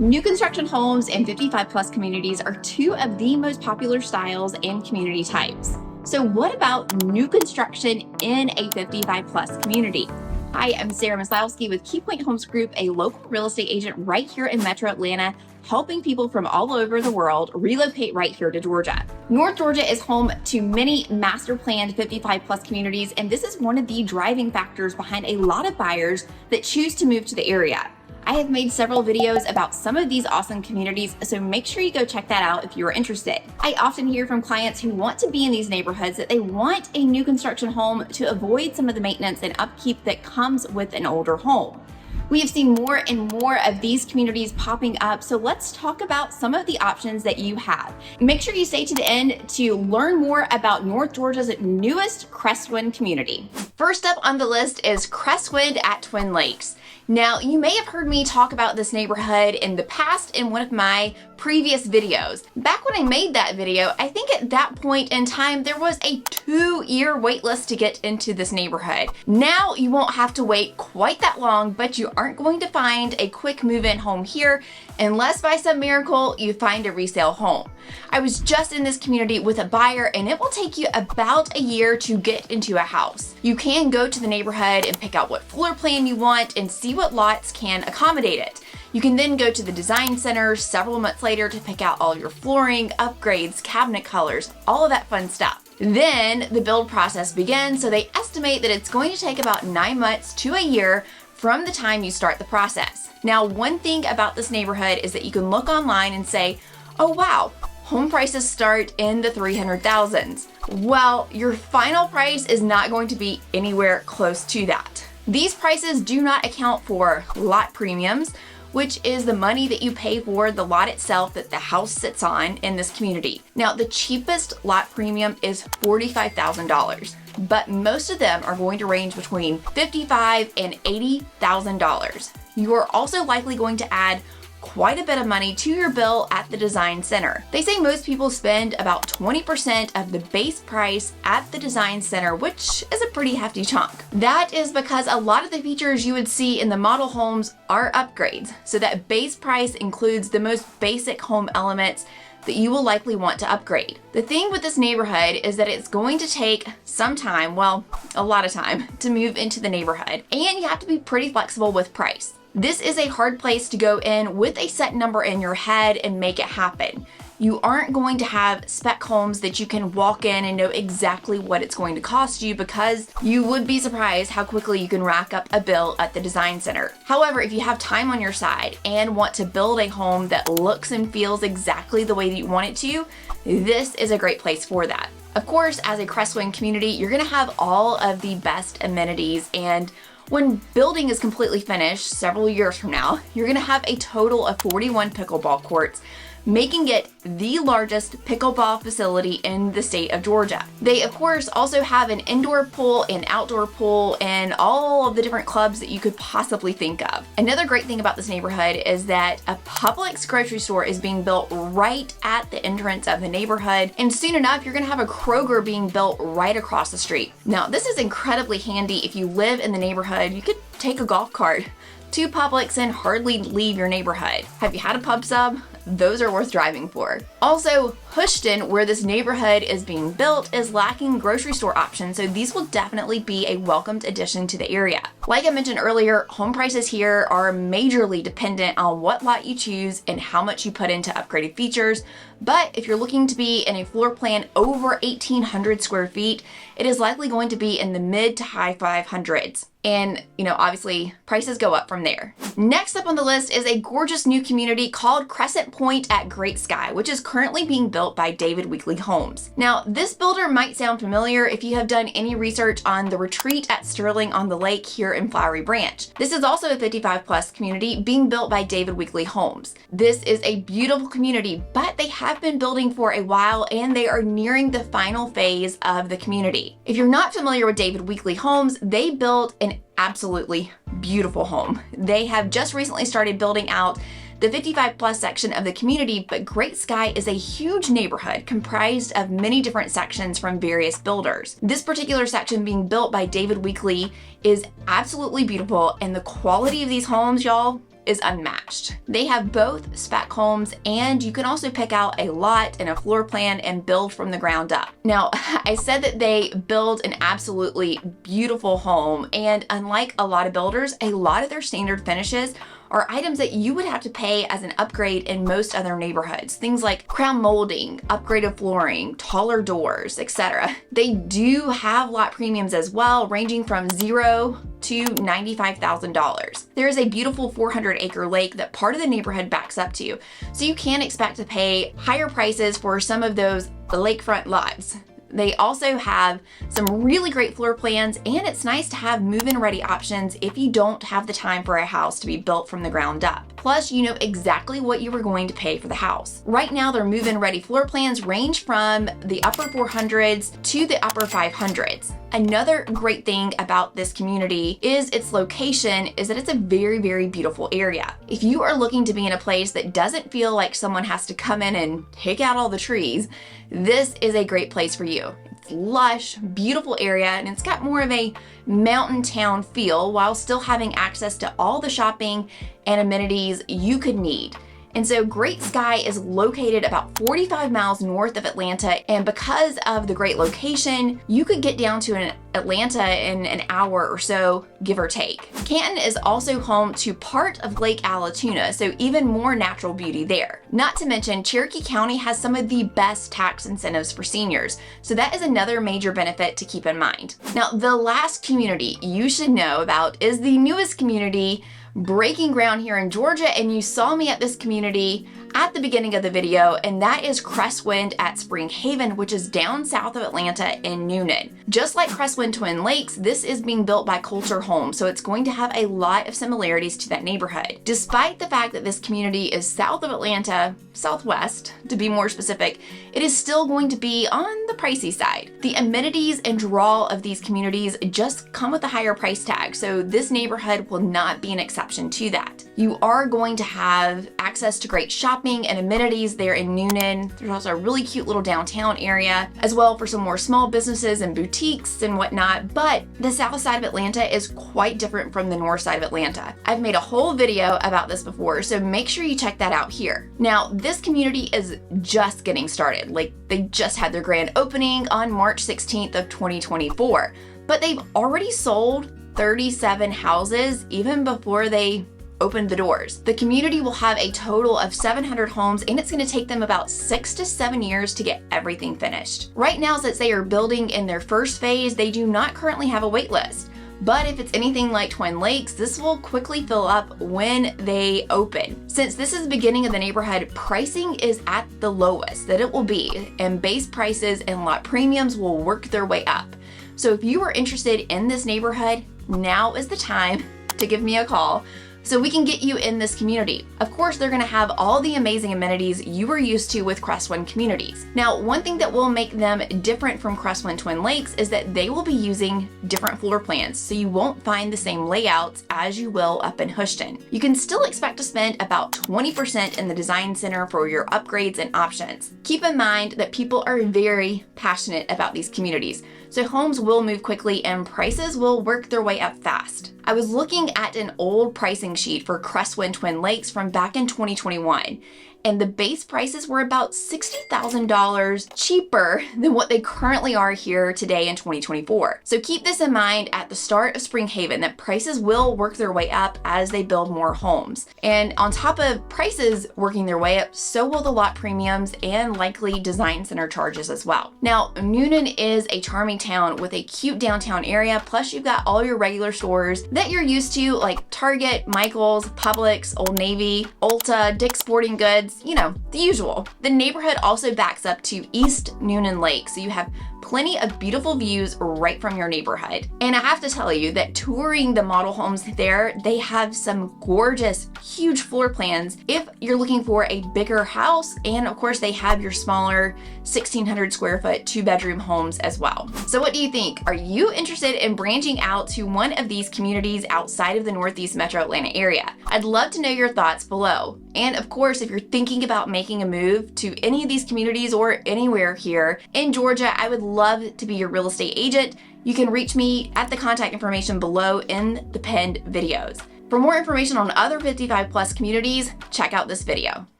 New construction homes and 55 plus communities are two of the most popular styles and community types. So what about new construction in a 55 plus community? Hi, I'm Sarah Maslowski with KeyPoint Homes Group, a local real estate agent right here in Metro Atlanta, helping people from all over the world relocate right here to Georgia. North Georgia is home to many master planned 55 plus communities, and this is one of the driving factors behind a lot of buyers that choose to move to the area. I have made several videos about some of these awesome communities, so make sure you go check that out if you are interested. I often hear from clients who want to be in these neighborhoods that they want a new construction home to avoid some of the maintenance and upkeep that comes with an older home. We have seen more and more of these communities popping up, so let's talk about some of the options that you have. Make sure you stay to the end to learn more about North Georgia's newest Cresswind community. First up on the list is Cresswind at Twin Lakes. Now, you may have heard me talk about this neighborhood in the past in one of my previous videos. Back when I made that video, I think at that point in time, there was a 2-year wait list to get into this neighborhood. Now, you won't have to wait quite that long, but you aren't going to find a quick move-in home here unless by some miracle you find a resale home. I was just in this community with a buyer, and it will take you about a year to get into a house. You can go to the neighborhood and pick out what floor plan you want and see what lots can accommodate it. You can then go to the design center several months later to pick out all your flooring, upgrades, cabinet colors, all of that fun stuff. Then the build process begins, so they estimate that it's going to take about 9 months to a year from the time you start the process. Now, one thing about this neighborhood is that you can look online and say, oh wow, home prices start in the 300,000s. Well, your final price is not going to be anywhere close to that. These prices do not account for lot premiums, which is the money that you pay for the lot itself that the house sits on in this community. Now, the cheapest lot premium is $45,000, but most of them are going to range between $55,000 and $80,000. You are also likely going to add quite a bit of money to your bill at the design center. They say most people spend about 20% of the base price at the design center, which is a pretty hefty chunk. That is because a lot of the features you would see in the model homes are upgrades. So that base price includes the most basic home elements that you will likely want to upgrade. The thing with this neighborhood is that it's going to take some time, well, a lot of time, to move into the neighborhood, and you have to be pretty flexible with price. This is a hard place to go in with a set number in your head and make it happen. You aren't going to have spec homes that you can walk in and know exactly what it's going to cost you, because you would be surprised how quickly you can rack up a bill at the design center. However, if you have time on your side and want to build a home that looks and feels exactly the way that you want it to, this is a great place for that. Of course, as a Crestwind community, you're gonna have all of the best amenities, and when building is completely finished several years from now, you're gonna have a total of 41 pickleball courts, making it the largest pickleball facility in the state of Georgia. They, of course, also have an indoor pool and outdoor pool and all of the different clubs that you could possibly think of. Another great thing about this neighborhood is that a Publix grocery store is being built right at the entrance of the neighborhood, and soon enough, you're gonna have a Kroger being built right across the street. Now, this is incredibly handy if you live in the neighborhood. You could take a golf cart to Publix and hardly leave your neighborhood. Have you had a pub sub? Those are worth driving for. Also, Hoschton, where this neighborhood is being built, is lacking grocery store options, so these will definitely be a welcomed addition to the area. Like I mentioned earlier, home prices here are majorly dependent on what lot you choose and how much you put into upgraded features, but if you're looking to be in a floor plan over 1,800 square feet, it is likely going to be in the mid to high 500s. And, obviously, prices go up from there. Next up on the list is a gorgeous new community called Crescent Point at Great Sky, which is currently being built by David Weekley Homes. Now, this builder might sound familiar if you have done any research on the retreat at Sterling on the Lake here in Flowery Branch. This is also a 55 plus community being built by David Weekley Homes. This is a beautiful community, but they have been building for a while and they are nearing the final phase of the community. If you're not familiar with David Weekley Homes, they built an absolutely beautiful home. They have just recently started building out the 55 plus section of the community, but Great Sky is a huge neighborhood comprised of many different sections from various builders. This particular section being built by David Weekley is absolutely beautiful, and the quality of these homes, y'all, is unmatched. They have both spec homes, and you can also pick out a lot and a floor plan and build from the ground up. Now, I said that they build an absolutely beautiful home, and unlike a lot of builders, a lot of their standard finishes are items that you would have to pay as an upgrade in most other neighborhoods. Things like crown molding, upgraded flooring, taller doors, etc. They do have lot premiums as well, ranging from $0 to $95,000. There is a beautiful 400-acre lake that part of the neighborhood backs up to, so you can expect to pay higher prices for some of those lakefront lots. They also have some really great floor plans, and it's nice to have move-in ready options if you don't have the time for a house to be built from the ground up. Plus, you know exactly what you are going to pay for the house. Right now, their move-in ready floor plans range from the upper 400s to the upper 500s. Another great thing about this community is its location, is that it's a very, very beautiful area. If you are looking to be in a place that doesn't feel like someone has to come in and take out all the trees, this is a great place for you. It's lush, beautiful area, and it's got more of a mountain town feel while still having access to all the shopping and amenities you could need. And so Great Sky is located about 45 miles north of Atlanta, and because of the great location, you could get down to Atlanta in an hour or so, give or take. Canton is also home to part of Lake Allatoona, so even more natural beauty there. Not to mention, Cherokee County has some of the best tax incentives for seniors, so that is another major benefit to keep in mind. Now, the last community you should know about is the newest community breaking ground here in Georgia, and you saw me at this community at the beginning of the video, and that is Crestwind at Spring Haven, which is down south of Atlanta in Newnan. Just like Cresswind Twin Lakes, this is being built by Culture Homes, so it's going to have a lot of similarities to that neighborhood. Despite the fact that this community is south of Atlanta, southwest to be more specific, it is still going to be on the pricey side. The amenities and draw of these communities just come with a higher price tag, so this neighborhood will not be an exception to that. You are going to have access to great shopping and amenities there in Newnan. There's also a really cute little downtown area as well for some more small businesses and boutiques and whatnot, but the south side of Atlanta is quite different from the north side of Atlanta. I've made a whole video about this before, so make sure you check that out here. Now, this community is just getting started. Like, they just had their grand opening on March 16th of 2024, but they've already sold 37 houses even before they opened the doors. The community will have a total of 700 homes, and it's going to take them about 6 to 7 years to get everything finished. Right now, since they are building in their first phase, they do not currently have a wait list. But if it's anything like Twin Lakes, this will quickly fill up when they open. Since this is the beginning of the neighborhood, pricing is at the lowest that it will be, and base prices and lot premiums will work their way up. So if you are interested in this neighborhood, now is the time to give me a call so we can get you in this community. Of course, they're gonna have all the amazing amenities you are used to with Crestwind communities. Now, one thing that will make them different from Cresswind Twin Lakes is that they will be using different floor plans, so you won't find the same layouts as you will up in Hoschton. You can still expect to spend about 20% in the design center for your upgrades and options. Keep in mind that people are very passionate about these communities, so homes will move quickly and prices will work their way up fast. I was looking at an old pricing sheet for Cresswind Twin Lakes from back in 2021, and the base prices were about $60,000 cheaper than what they currently are here today in 2024. So keep this in mind at the start of Spring Haven, that prices will work their way up as they build more homes. And on top of prices working their way up, so will the lot premiums and likely design center charges as well. Now, Newnan is a charming town with a cute downtown area, plus you've got all your regular stores that you're used to, like Target, Michael's, Publix, Old Navy, Ulta, Dick's Sporting Goods, you know, the usual. The neighborhood also backs up to East Newnan Lake, so you have plenty of beautiful views right from your neighborhood. And I have to tell you that touring the model homes there, they have some gorgeous, huge floor plans if you're looking for a bigger house. And of course, they have your smaller 1,600 square foot 2-bedroom homes as well. So what do you think? Are you interested in branching out to one of these communities outside of the Northeast Metro Atlanta area? I'd love to know your thoughts below. And of course, if you're thinking about making a move to any of these communities or anywhere here in Georgia, I would love to be your real estate agent. You can reach me at the contact information below in the pinned videos. For more information on other 55 plus communities, check out this video.